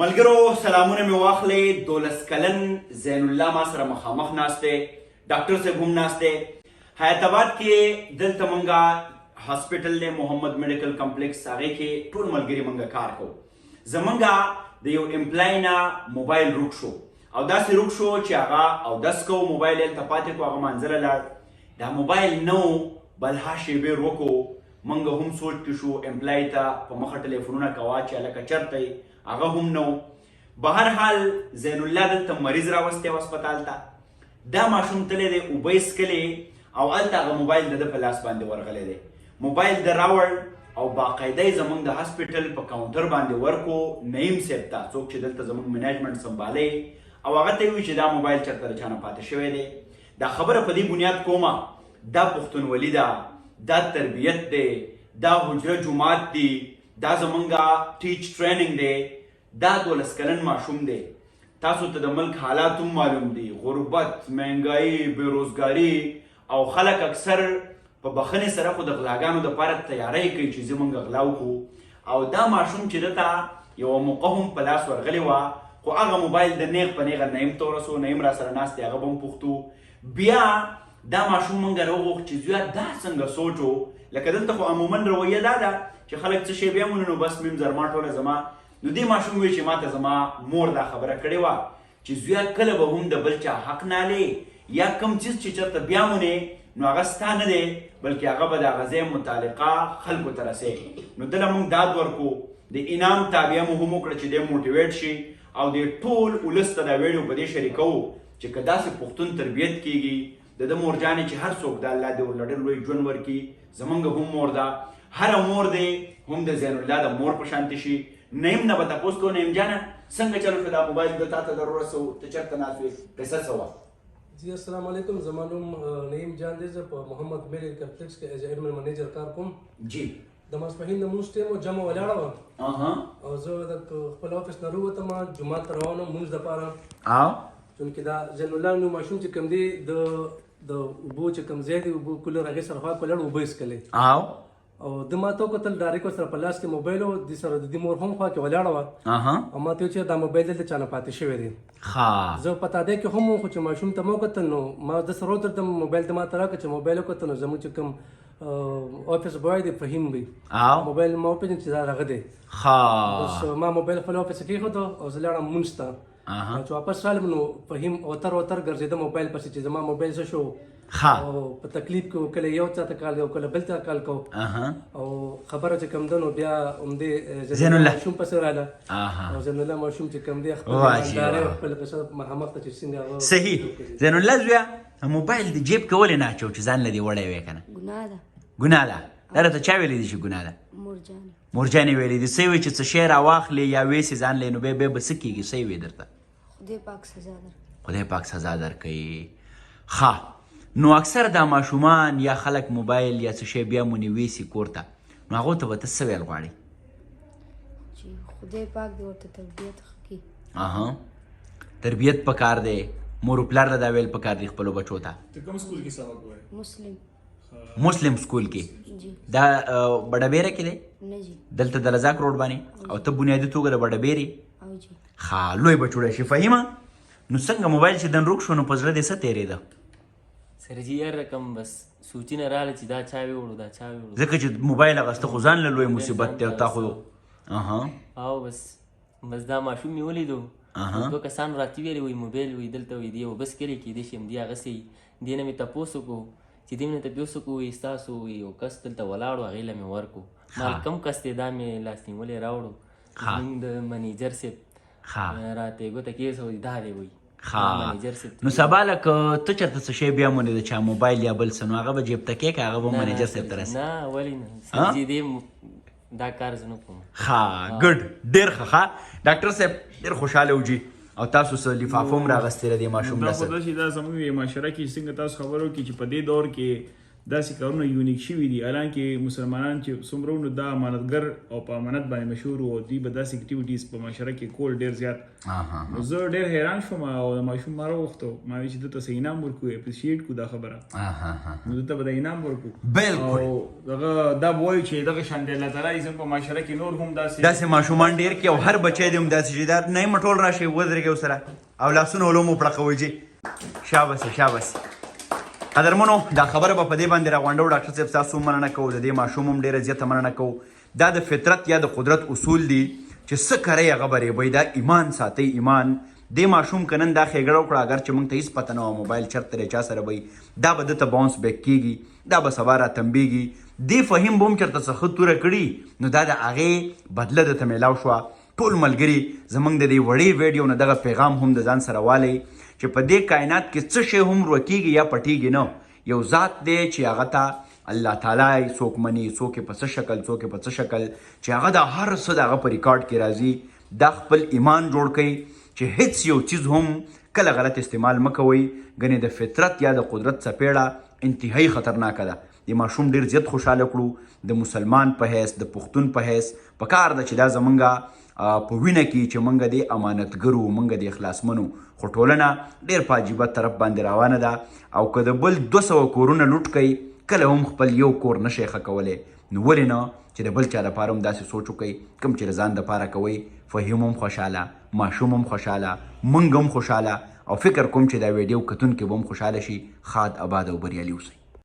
ملګرو سلامونه مې واخلې. 12 کلن زین الله ما سره مخامخ ناست دی، ډاکټر صاحب هم ناست دی. حیات آباد کې دلته مونږه هاسپټل دی محمد میډیکل کمپلیکس، هغې کې ټول ملګري مونږه کار کوو. زمونږه د یو امپلای نه موبایل روک شو او داسې روک شو چې هغه اودس کوو، موبایل یې هلته پاتې کړو، هغه منځله لاړ. دا موبایل نه و بل ها شیبې روکو. مونږ هم سوچ کې شو امپلای ته په مخه ټلیفونونه کوه چې هلکه چېرته یې، هغه هم نه و. به هر حال زین الله دلته مریض راوستی و هسپتال ته. دا ماشوم تللی دی اوبه یې څښلې او هلته هغه موبایل د ده په لاس باندې ورغلی دی. موبایل د راوړ او باقاعده یې زموږ د هاسپټل په کاونټر باندې ورکو نعیم صاحب ته، څوک چې دلته زموږ منیجمنټ سنبالی، او هغه ته یې وویل چې دا موبایل چېرته د چا نه پاتې شوی دی. دا خبره په دې بنیاد کومه دا پښتونولي ده، دا تربیت دی، دا حجره جماعت دی، دا زمونږه ټیچ ټریننګ دی. دا 12 کلن ماشوم دی. تاسو ته د ملک حالات هم معلوم دي، غربت، مهنګایي، بېروزګاري، او خلک اکثر په بخښنې سره خو د غلاګانو دپاره تیاری کوي چې زه مونږ غلا وکړو. او دا ماشوم چې دته یوه موقع هم په لاس ورغلې وه، خو هغه موبایل د نیغ په نیغه نعیم ته ورسو. نعیم را سره ناست دی، هغه به هم پوښتو. بیا دا ماشوم مونږ راوغوښت چې زویه دا څنګه سوچ و، لکه دلته خو عموما رویه دا ده چې خلک څه شی بیا مونږ نو بس میم زرما ټوله زما. نو دې ماشوم وایي چې ما ته زما مور دا خبره کړې وه چې زویه کله به هم د بل چا حق نه هلې یا کوم څیز چې چېرته بیا مونې نو هغه ستا نه دی، بلکې هغه به د هغه ځای متعلقه خلکو ته رسوي. نو دله مونږ داد ورکو، د انعام تابعه مو هم وکړه چې دی موټیویټ شي او د ټول ولس ته دا ویډیو په دې شریکوو چې که داسې پښتون تربیت کیږي، د ده مورجانې چې هر څوک د الله دې ورله ډېر لوی ژوند ورکړي. زمونږ هم مور ده، هره مور دی هم د زین الله د مور په شانتې شي. نعیم نه به تپوس کوو، نعیم جانه څنګه چلو شو دا موبایل د تا ته در ورسو، ته چېرته ناست وې، قصه څه وه؟ جی السلام علیکم، زما نوم نعیم جان دی، زه په محمد میډیکل کمپلیکس کې ایز ایډمن منیجر کار کوم. جی د ماسپښین د مونځ ټیم جمع ولاړه وه او زه د خپل افس نه راووتم جومات ته روان وم مونځ دپاره. چونکې دا زین الله نوم ماشوم چې کوم دی د اوبو چې کوم ځای دی اوبو کولر هغې سره خوا په لړ اوبه یې څښلې او ده ما ته وکتل ډایرکټ ورسره په لاس کې موبایل و، د سره د دې مور هم خوا کې ولاړه وه او ما ته ویل چې دا موبایل دلته چا نه پاتې شوی دی. زه په تادی کې هم وم، خو چې ماشوم ته مو وکتل نو ما د سره ودرېدم، موبایل ته ما ته راکړه چې موبایل وکتل نو زموږ چې کوم افس بوی دی فهیم دی موبایل ما وپېژند چې دا هغه دی. بس ما موبایل خپل افس کې کېښود او زه لاړم مونځ ته. چې واپس رالم نو فهیم اوتر ګرځېده موبایل پسې چې زما موبایل څه شو او په تکلیف کې کله یو چا ته کال او کله بل چا کال کو او خبره چې کوم ده نو بیا همدې زین الله ماشوم پسې راله او زین الله ماشوم چې کوم دی خپل قصه مخامخ ته چې څنګه صحیح. زین الله زویه موبایل د جیب کې ولې نه اچو چې ځان له دې وړی وی که نه؟ ګناه ده. دا راته چا ویلی دي چې ګناه ده؟ مورجانې ویلی دي. څه وی چې څه شی راواخلې یا ویسې ځان لی نو بیا به څه کېږي؟ څه وی درته؟ خدای پاک سزا درکوي. ښه نو اکثر دا ماشومان یا خلک موبایل یا څه شی بیا مونې ویسي کور ته، نو هغو ته به ته څه ویل غواړې؟ چې خدای پاک دې ورته تربیت ښه کړي. تربیت پکار دی، مور و پلار له دا ویل پکار دی خپلو بچو ته. ته کوم سکول کې سبق وایې؟ مسلم سکول کې. دا بډبیره کې دی؟ نه جی. دلته د لزاک روډ باندې او ته بنیادي توګه د بډبیرې؟ ښه لوی بچوړی شي فهیمه. نو څنګه موبایل چې دن روک شو نو په زړه دې څه تېرېده؟ سره جي هر رقم بس سوچونه راغله چې دا چا ویوړو دا چا ویوړو، ځکه چې موبایل اخیسته خو ځان له لوی مصیبت دی او تا خو او بس دا ماشوم مې ولیدو، دوه کسانو راته ویلې وایي موبایل وایي دلته وایي دی بس کلی کېدای شي همدې هغسې دې نه مې تپوس وکړو چې دې مې تپوس وکړو وایي ستاسو یو کس دلته ولاړ و هغې له مې ورکړو. مال کم کس دی دا مې لاس نیولی راوړو، زموږ د منیجر صاحب راته یې ګوته کېښودې دا دی وایي. نو سبا لکه ته چېرته څه شی بیا مونې د چا موبایل یا بل څه نو هغه به جیب ته کېږه، هغه به منیجر صاحب ته رسي؟ نه ولې نه سر جي دې دا کار زه نه کوم. ښه ګډ ډېر ښه. ډاکټر صاحب ډېر خوشحاله وجي او تاسو څه لفافه هم راغستې ده دې ماشوم دا خو داسې دا زموږ یې معاشره کې څنګه تاسو خبرو کې چې په دې دور کې داسې کارونه یونیک شوي دي حالانکه مسلمانان چې څومره نو دا امانتګر او په امانت باندې مشهور او دوی به داسې اکټیویټیز په معاشره کې کول ډېر زیات نو زه ډېر حیران شوم او د ماشوم ما راوغوښتو ما ویل چې دته څه انعام ورکړو اپریشیټ کړو دا خبره نو دته به د انعام ورکړو بالکل او دغه دا به وایي چې دغه شان دی الله تعالی زموږ په معاشره کې نور هم داسې ماشومان ډېر کې او هر بچی دې هم داسې چې دا نه یې مټول راشي ودرېږي ورسره او لاسونه ولو مو پړقوي چې شاباس قدرمنو دا خبره به په دې باندې راغونډو ډاکټر صاحب تاسو مننه کوو د دې ماشوم هم ډېره زیاته مننه کوو دا د فطرت یا د قدرت اصول دي چې څه کوئ هغه به ریبئ دا ایمان ساتئ ایمان دې ماشوم که نن دا ښېګړه وکړه اگر چې موږ ته هېڅ پته نه وه موبایل چرته دی چا سره به دا به دته باونس بیک کېږي دا به سبا راتنبېږي دې فهیم به هم چېرته څه ښه توره کړي نو دا د هغې بدله درته میلاو شوه ټول ملګري زموږ د دې وړې ویډیو نه دغه پیغام هم د ځان سره والی چې په دې کائنات کې څه شی هم ورکېږي یا پټېږي نه یو ذات دی چې هغه ته الله تعالی څوک مني څوک یې په څه شکل څوک یې په څه شکل چې هغه د هر څه د هغه په ریکارډ کې راځي دا خپل ایمان جوړ کړئ چې هیڅ یو چیز هم کله غلط استعمال مه کوئ ګنې د فطرت یا د قدرت څپېړه انتهایی خطرناکه ده د ماشوم ډېر زیات خوشحاله کړو د مسلمان په حیث د پښتون په حیث په کار ده چې دا زمونږه په وینه کې چې موږ د امانتګرو موږ د اخلاصمنو خو ټولنه ډېر په عجیبه طرف باندې روانه ده او که د بل 200 کورونه لوټ کوي کله هم خپل یو کور نشي ښه کولی نو ولې نه چې د بل چا لپاره هم داسې سوچ وکئ کوم چې د ځان دپاره کوئ فهیم هم خوشحاله ماشوم هم خوشحاله موږ هم خوشحاله او فکر کوم چې دا ویډیو کتونکي به هم خوشحاله شي ښاد آباد او بریالي اوسئ